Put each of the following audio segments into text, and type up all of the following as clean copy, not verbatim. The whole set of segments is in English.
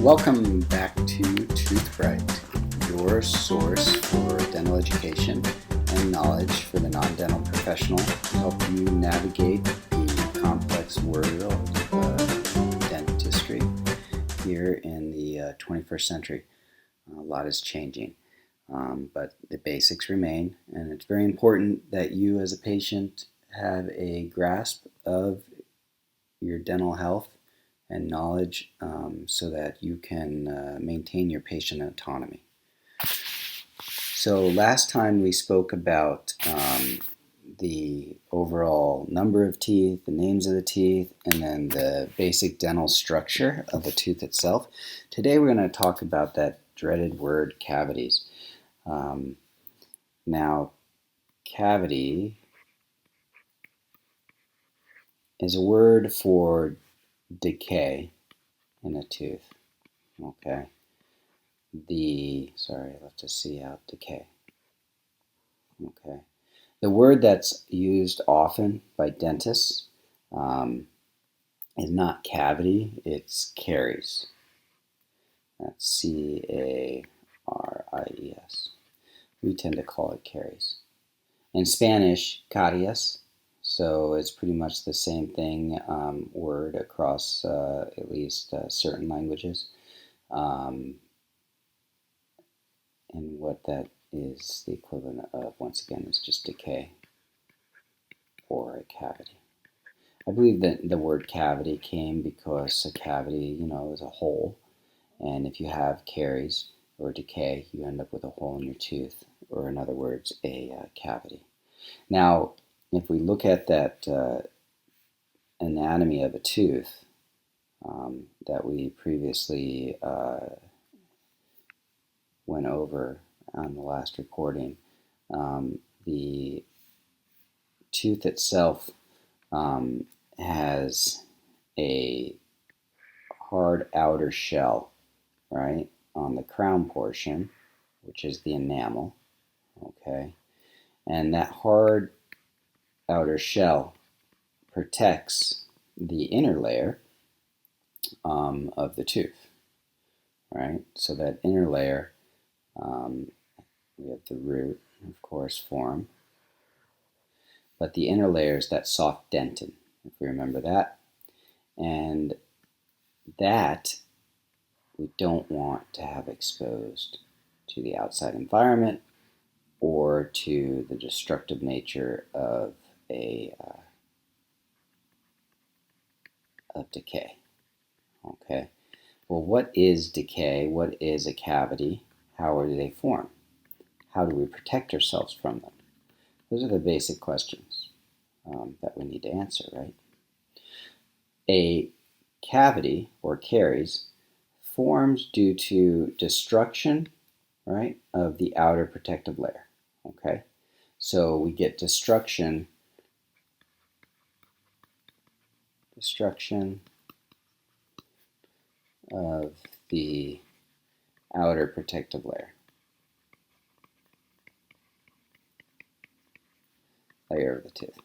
Welcome back to Toothbright, your source for dental education and knowledge for the non-dental professional to help you navigate the complex world of dentistry here in the 21st century. A lot is changing, but the basics remain, and it's very important that you as a patient have a grasp of your dental health and knowledge so that you can maintain your patient autonomy. So last time we spoke about the overall number of teeth, the names of the teeth, and then the basic dental structure of the tooth itself. Today we're going to talk about that dreaded word, cavities. Now, cavity is a word for decay in a tooth. Okay. Sorry, I left a C out, decay. Okay. The word that's used often by dentists is not cavity, it's caries. That's C-A-R-I-E-S. We tend to call it caries. In Spanish, caries. So it's pretty much the same thing, word across at least certain languages. And what that is the equivalent of, once again, is just decay or a cavity. I believe that the word cavity came because a cavity, is a hole. And if you have caries or decay, you end up with a hole in your tooth, or in other words, a cavity. Now, if we look at that anatomy of a tooth that we previously went over on the last recording, the tooth itself has a hard outer shell, right, on the crown portion, which is the enamel, okay? And that hard outer shell protects the inner layer of the tooth, right? So that inner layer, we have the root, of course, form, but the inner layer is that soft dentin, if we remember that. And that we don't want to have exposed to the outside environment or to the destructive nature of decay. Okay. Well, what is decay? What is a cavity? How do they form? How do we protect ourselves from them? Those are the basic questions that we need to answer, right? A cavity, or caries, forms due to destruction, right, of the outer protective layer, okay? So we get destruction of the outer protective layer of the tooth.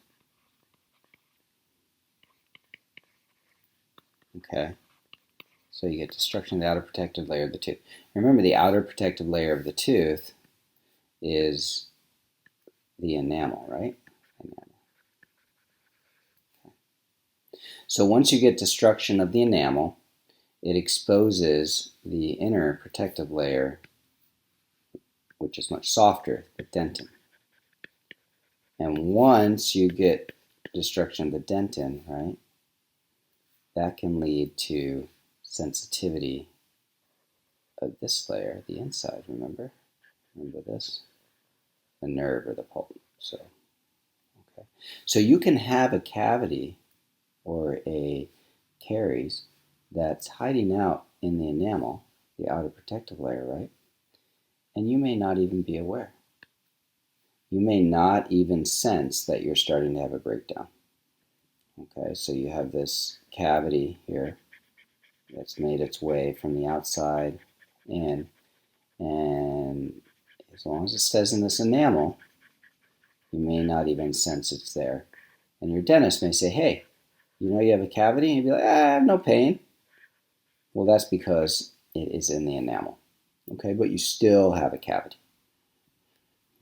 Okay, so you get destruction of the outer protective layer of the tooth. Remember, the outer protective layer of the tooth is the enamel, right? Enamel. Okay. So once you get destruction of the enamel, it exposes the inner protective layer, which is much softer, the dentin. And once you get destruction of the dentin, right, that can lead to sensitivity of this layer, the inside, remember? Remember this? The nerve or the pulp. So you can have a cavity or a caries that's hiding out in the enamel, the outer protective layer, right? And you may not even be aware. You may not even sense that you're starting to have a breakdown. Okay, so you have this cavity here that's made its way from the outside in, and as long as it stays in this enamel, you may not even sense it's there. And your dentist may say, hey, you know you have a cavity? And you'd be like, I have no pain. Well, that's because it is in the enamel. Okay, but you still have a cavity.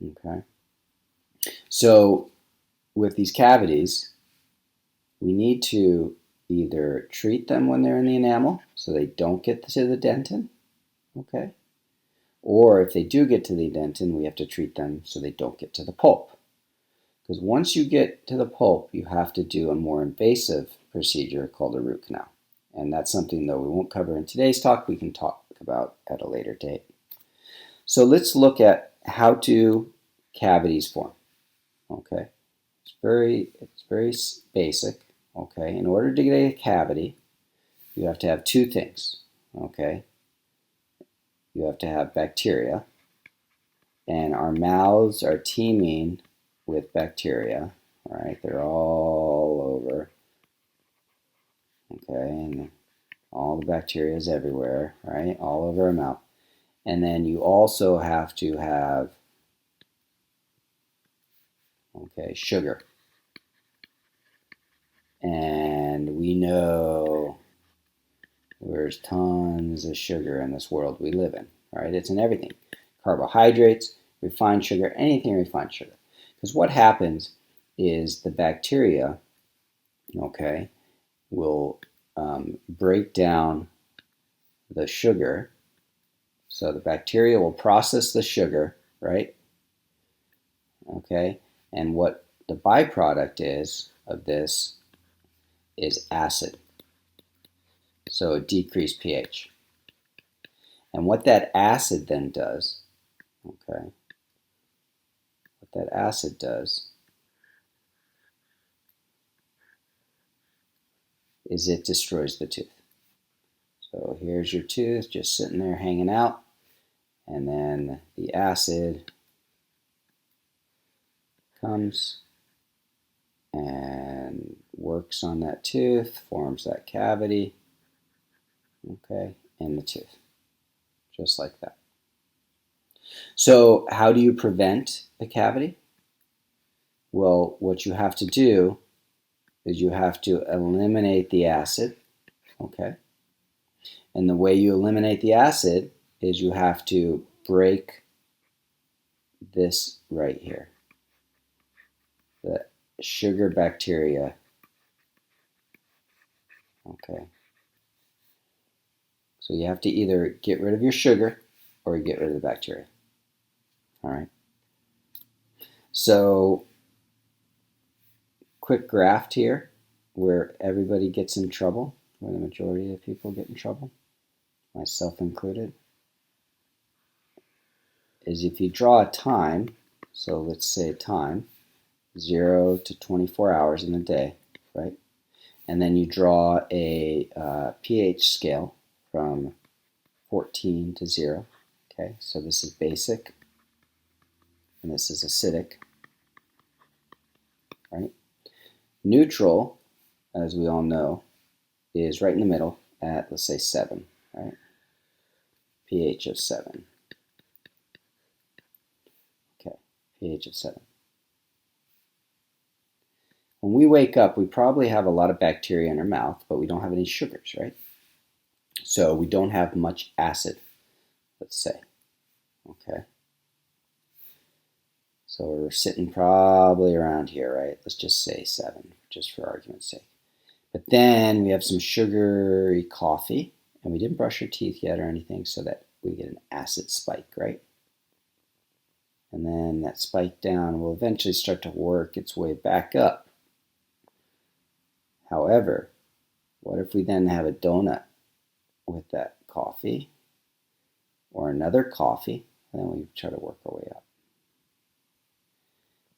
Okay, so with these cavities, we need to either treat them when they're in the enamel so they don't get to the dentin, okay? Or if they do get to the dentin, we have to treat them so they don't get to the pulp. Because once you get to the pulp, you have to do a more invasive procedure called a root canal. And that's something, though, we won't cover in today's talk. We can talk about at a later date. So let's look at how do cavities form. Okay, it's very basic. Okay, in order to get a cavity, you have to have two things. Okay, you have to have bacteria, and our mouths are teeming with bacteria. All right, they're all over. Okay, and all the bacteria is everywhere, right? All over our mouth. And then you also have to have, okay, sugar. And we know there's tons of sugar in this world we live in, right? It's in everything. Carbohydrates, refined sugar, anything refined sugar. Because what happens is the bacteria, okay, will break down the sugar. So the bacteria will process the sugar, right? Okay, and what the byproduct is of this is acid. So a decreased pH. And what that acid then does, okay, what that acid does is it destroys the tooth. So here's your tooth just sitting there hanging out, and then the acid comes and works on that tooth, forms that cavity, okay, in the tooth, just like that. So how do you prevent a cavity? Well, what you have to do is you have to eliminate the acid, okay? And the way you eliminate the acid is you have to break this right here, the sugar bacteria, okay? So you have to either get rid of your sugar or you get rid of the bacteria, all right? So quick graph here where everybody gets in trouble, where the majority of people get in trouble, myself included, is if you draw a time, so let's say time, 0 to 24 hours in a day, right? And then you draw a pH scale from 14 to 0, okay? So this is basic, and this is acidic, right? Neutral, as we all know, is right in the middle at, let's say, 7, right? pH of 7. Okay, pH of 7. When we wake up, we probably have a lot of bacteria in our mouth, but we don't have any sugars, right? So we don't have much acid, let's say, okay? So we're sitting probably around here, right? Let's just say 7, just for argument's sake. But then we have some sugary coffee, and we didn't brush our teeth yet or anything, so that we get an acid spike, right? And then that spike down will eventually start to work its way back up. However, what if we then have a donut with that coffee, or another coffee, and then we try to work our way up?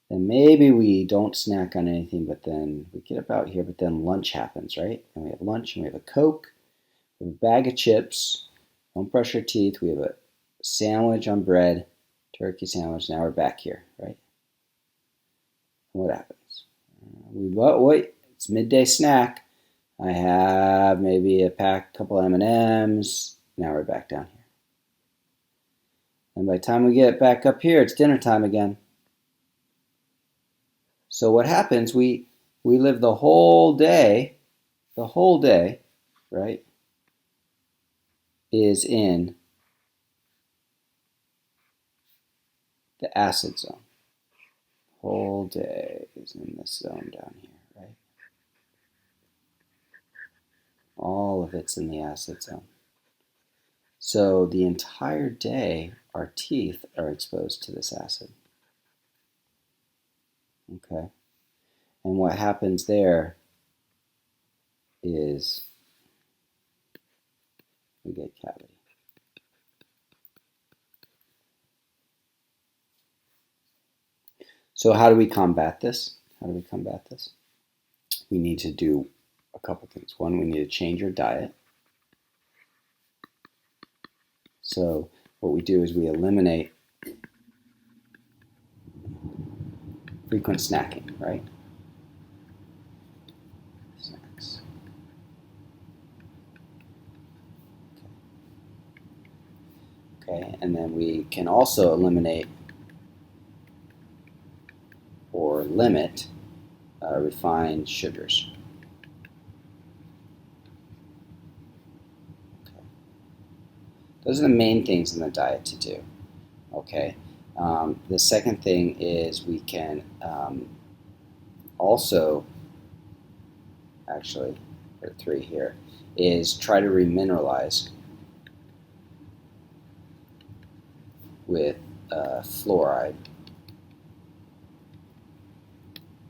Then maybe we don't snack on anything, but then we get about here, but then lunch happens, right? And we have lunch, and we have a Coke, we have a bag of chips, don't brush our teeth, we have a sandwich on bread, turkey sandwich, now we're back here, right? What happens? Wait, it's midday snack. I have maybe a couple M&Ms, now we're back down here. And by the time we get back up here, it's dinner time again. So what happens, we live the whole day, right, is in the acid zone. Whole day is in this zone down here, right? All of it's in the acid zone. So the entire day, our teeth are exposed to this acid. Okay? And what happens there is we get cavity. So how do we combat this? We need to do a couple things. One, we need to change our diet. So what we do is we eliminate frequent snacking, right? Snacks. Okay, and then we can also eliminate or limit refined sugars. Okay. Those are the main things in the diet to do. Okay. The second thing is we can also, actually, there are three here, is try to remineralize with fluoride,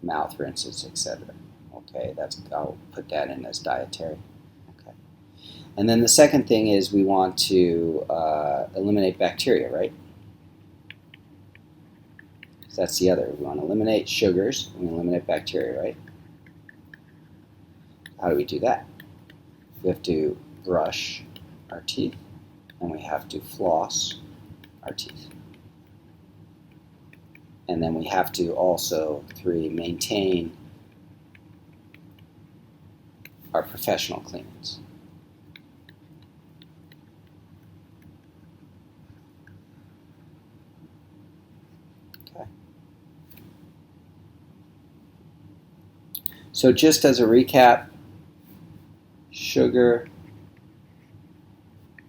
mouth rinses, etc. Okay, I'll put that in as dietary. Okay, and then the second thing is we want to eliminate bacteria, right? So that's the other. We want to eliminate sugars. We eliminate bacteria, right? How do we do that? We have to brush our teeth, and we have to floss our teeth. And then we have to also, 3, maintain our professional cleanings. Okay. So just as a recap, sugar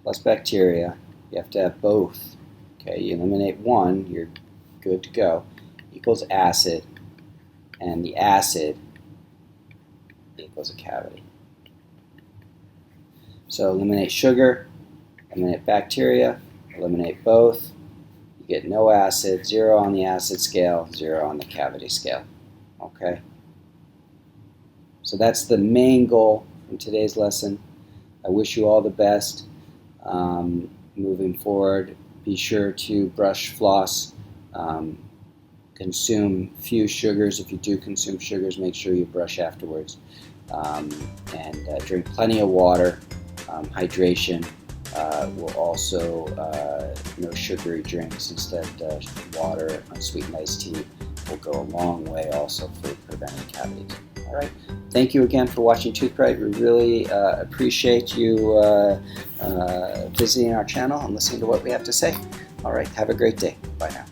plus bacteria, you have to have both. Okay, you eliminate one, you're good to go, equals acid, and the acid equals a cavity. So eliminate sugar, eliminate bacteria, eliminate both, you get no acid, 0 on the acid scale, 0 on the cavity scale. Okay? So that's the main goal from today's lesson. I wish you all the best moving forward. Be sure to brush, floss, consume few sugars. If you do consume sugars, make sure you brush afterwards. And drink plenty of water. Hydration will also, no sugary drinks. Instead, water, unsweetened iced tea will go a long way also for preventing cavities. All right. Thank you again for watching Toothbright. We really appreciate you visiting our channel and listening to what we have to say. All right. Have a great day. Bye now.